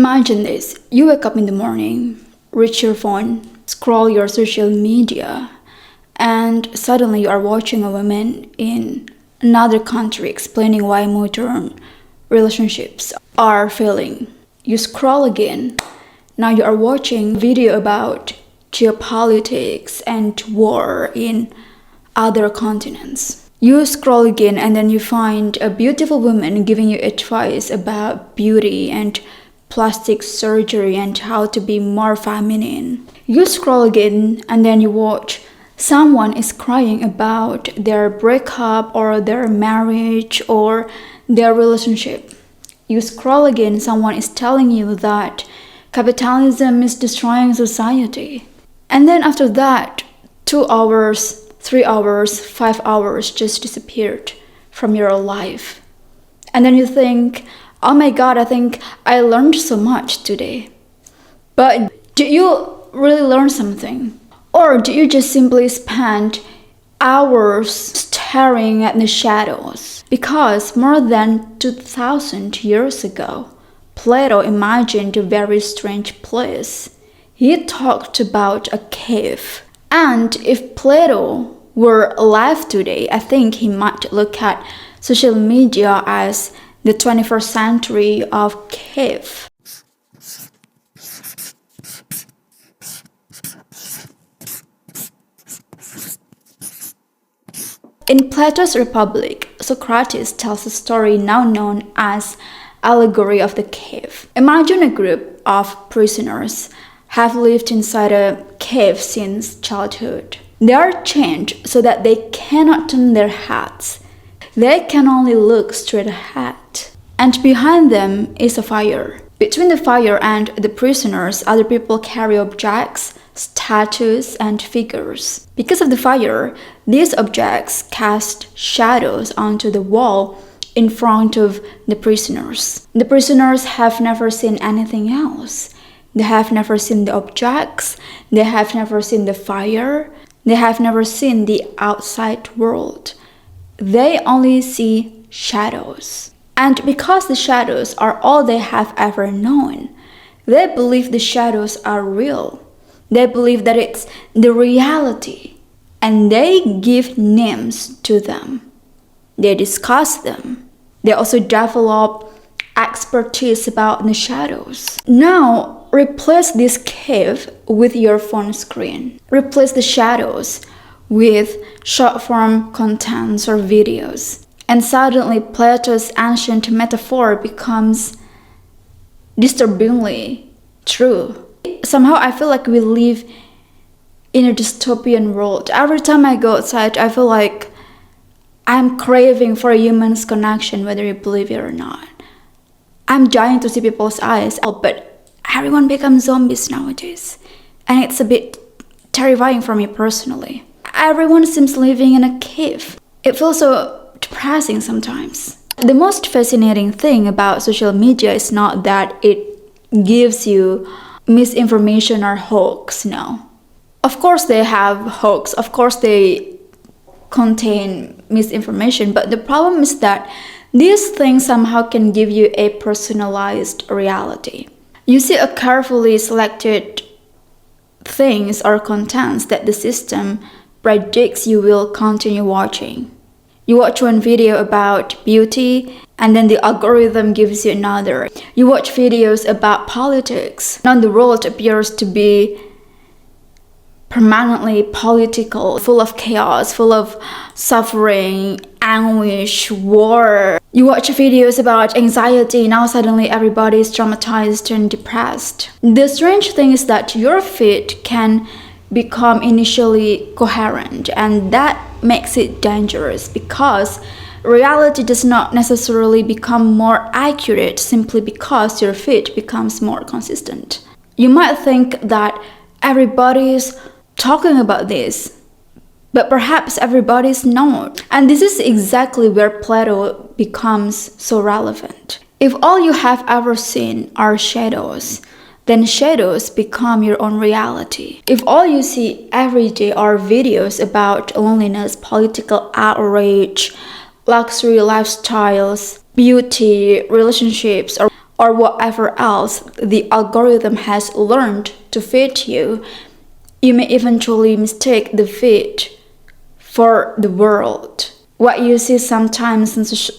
Imagine this. You wake up in the morning, reach your phone, scroll your social media, and suddenly you are watching a woman in another country explaining why modern relationships are failing. You scroll again. Now you are watching a video about geopolitics and war in other continents. You scroll again and then you find a beautiful woman giving you advice about beauty and plastic surgery and how to be more feminine. You scroll again and then you watch someone is crying about their breakup or their marriage or their relationship. You scroll again, someone is telling you that capitalism is destroying society. And then after that, 2 hours, 3 hours, 5 hours just disappeared from your life. And then you think, oh my God, I think I learned so much today. But do you really learn something? Or do you just simply spend hours staring at the shadows? Because more than 2,000 years ago, Plato imagined a very strange place. He talked about a cave. And if Plato were alive today, I think he might look at social media as the 21st century of cave. In Plato's Republic, Socrates tells a story now known as allegory of the cave. Imagine a group of prisoners have lived inside a cave since childhood. They are chained so that they cannot turn their heads. They can only look straight ahead. And behind them is a fire. Between the fire and the prisoners, other people carry objects, statues, and figures. Because of the fire, these objects cast shadows onto the wall in front of the prisoners. The prisoners have never seen anything else. They have never seen the objects, they have never seen the fire, they have never seen the outside world. They only see shadows. And because the shadows are all they have ever known, they believe the shadows are real. They believe that it's the reality. And they give names to them. They discuss them. They also develop expertise about the shadows. Now, replace this cave with your phone screen. Replace the shadows with short-form contents or videos. And suddenly, Plato's ancient metaphor becomes disturbingly true. Somehow, I feel like we live in a dystopian world. Every time I go outside, I feel like I'm craving for a human's connection, whether you believe it or not. I'm dying to see people's eyes, but everyone becomes zombies nowadays. And it's a bit terrifying for me personally. Everyone seems living in a cave. It feels so depressing sometimes. The most fascinating thing about social media is not that it gives you misinformation or hoax, no. Of course they have hoax, of course they contain misinformation, but the problem is that these things somehow can give you a personalized reality. You see a carefully selected things or contents that the system predicts you will continue watching. You watch one video about beauty and then the algorithm gives you another. You watch videos about politics. Now the world appears to be permanently political, full of chaos, full of suffering, anguish, war. You watch videos about anxiety, now suddenly everybody is traumatized and depressed. The strange thing is that your feed can become initially coherent, and that makes it dangerous because reality does not necessarily become more accurate simply because your feed becomes more consistent. You might think that everybody is talking about this, but perhaps everybody's not. And this is exactly where Plato becomes so relevant. If all you have ever seen are shadows, then shadows become your own reality. If all you see every day are videos about loneliness, political outrage, luxury lifestyles, beauty, relationships, or whatever else the algorithm has learned to feed you, you may eventually mistake the feed for the world. What you see sometimes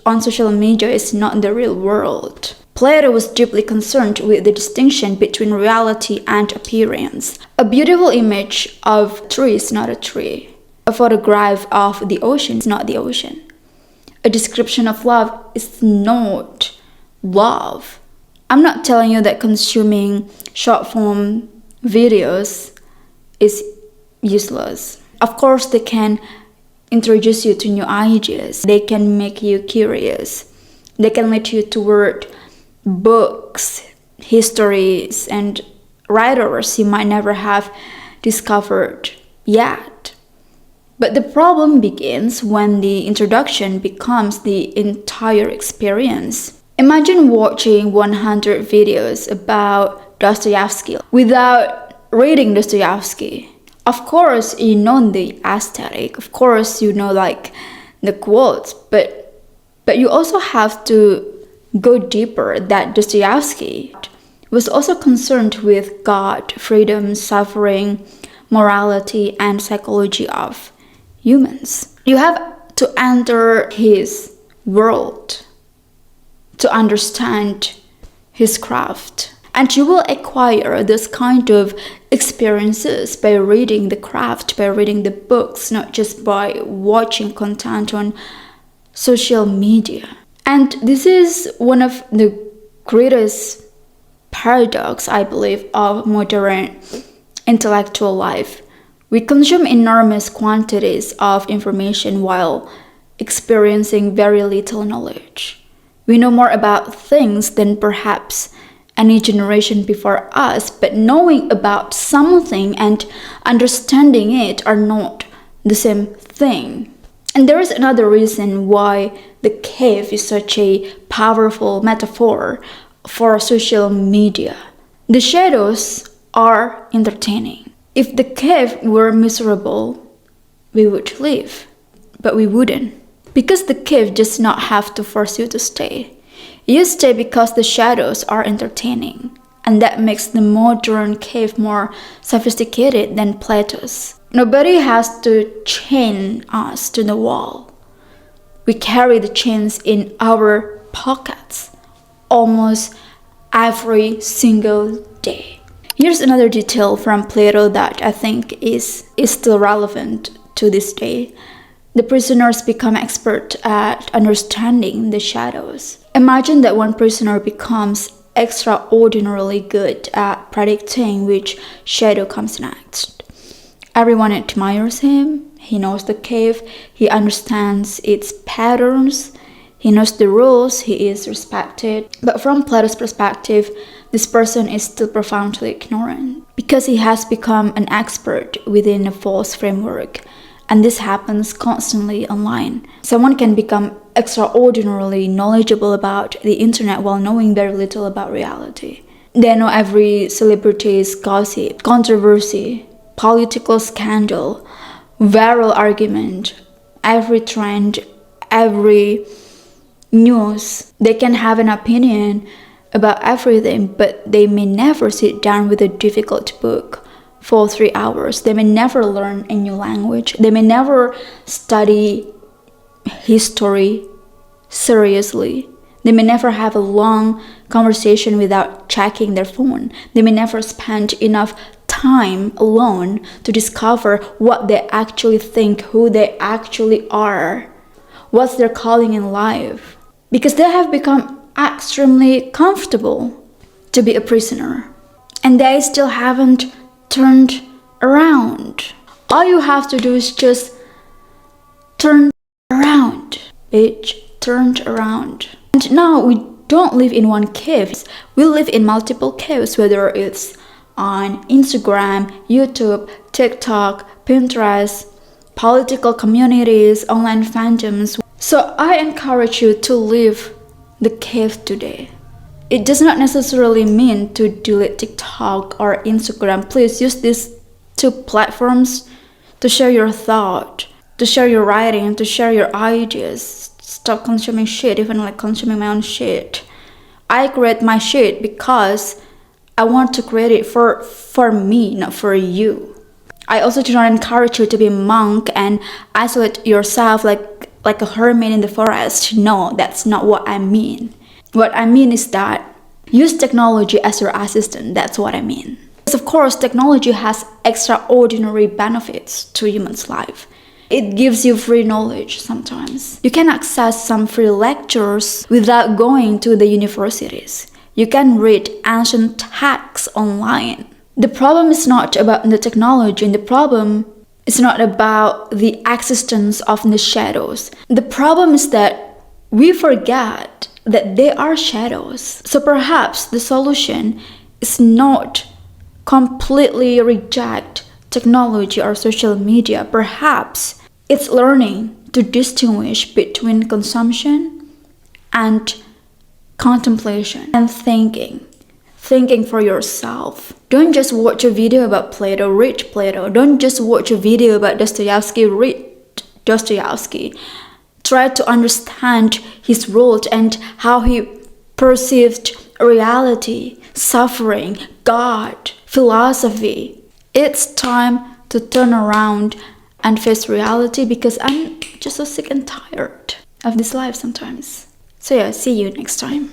on social media is not the real world. Plato was deeply concerned with the distinction between reality and appearance. A beautiful image of a tree is not a tree. A photograph of the ocean is not the ocean. A description of love is not love. I'm not telling you that consuming short form videos is useless. Of course, they can introduce you to new ideas. They can make you curious. They can lead you toward books, histories, and writers you might never have discovered yet. But the problem begins when the introduction becomes the entire experience. Imagine watching 100 videos about Dostoevsky without reading Dostoevsky. Of course, you know the aesthetic. Of course, you know like the quotes, but you also have to go deeper that Dostoevsky was also concerned with God, freedom, suffering, morality, and psychology of humans. You have to enter his world to understand his craft. And you will acquire this kind of experiences by reading the craft, by reading the books, not just by watching content on social media. And this is one of the greatest paradox, I believe, of modern intellectual life. We consume enormous quantities of information while experiencing very little knowledge. We know more about things than perhaps any generation before us, but knowing about something and understanding it are not the same thing. And there is another reason why the cave is such a powerful metaphor for social media. The shadows are entertaining. If the cave were miserable, we would leave, but we wouldn't. Because the cave does not have to force you to stay. You stay because the shadows are entertaining, and that makes the modern cave more sophisticated than Plato's. Nobody has to chain us to the wall. We carry the chains in our pockets almost every single day. Here's another detail from Plato that I think is still relevant to this day. The prisoners become expert at understanding the shadows. Imagine that one prisoner becomes extraordinarily good at predicting which shadow comes next. Everyone admires him. He knows the cave. He understands its patterns. He knows the rules. He is respected. But from Plato's perspective, this person is still profoundly ignorant because he has become an expert within a false framework. And this happens constantly online. Someone can become extraordinarily knowledgeable about the internet while knowing very little about reality. They know every celebrity's gossip, controversy, political scandal, viral argument, every trend, every news. They can have an opinion about everything, but they may never sit down with a difficult book for 3 hours. They may never learn a new language. They may never study history seriously. They may never have a long conversation without checking their phone. They may never spend enough time alone to discover what they actually think, who they actually are, what's their calling in life. Because they have become extremely comfortable to be a prisoner. And they still haven't turned around. All you have to do is just turn around, bitch, turned around. And now we don't live in one cave. We live in multiple caves, whether it's on Instagram, YouTube, TikTok, Pinterest, political communities, online fandoms. So I encourage you to leave the cave today. It does not necessarily mean to delete TikTok or Instagram. Please use these two platforms to share your thought, to share your writing, to share your ideas. Stop consuming shit, even like consuming my own shit. I create my shit because I want to create it for me, not for you. I also do not encourage you to be a monk and isolate yourself like a hermit in the forest. No, that's not what I mean. What I mean is that use technology as your assistant. That's what I mean. Because of course, technology has extraordinary benefits to humans' life. It gives you free knowledge sometimes. You can access some free lectures without going to the universities. You can read ancient texts online. The problem is not about the technology, and the problem is not about the existence of the shadows. The problem is that we forget that they are shadows. So perhaps the solution is not completely reject technology or social media. Perhaps it's learning to distinguish between consumption and contemplation and thinking for yourself. Don't just watch a video about Plato, read Plato. Don't just watch a video about Dostoevsky, read Dostoevsky. Try to understand his world and how he perceived reality, suffering, God, philosophy. It's time to turn around and face reality, because I'm just so sick and tired of this life sometimes. So yeah, see you next time.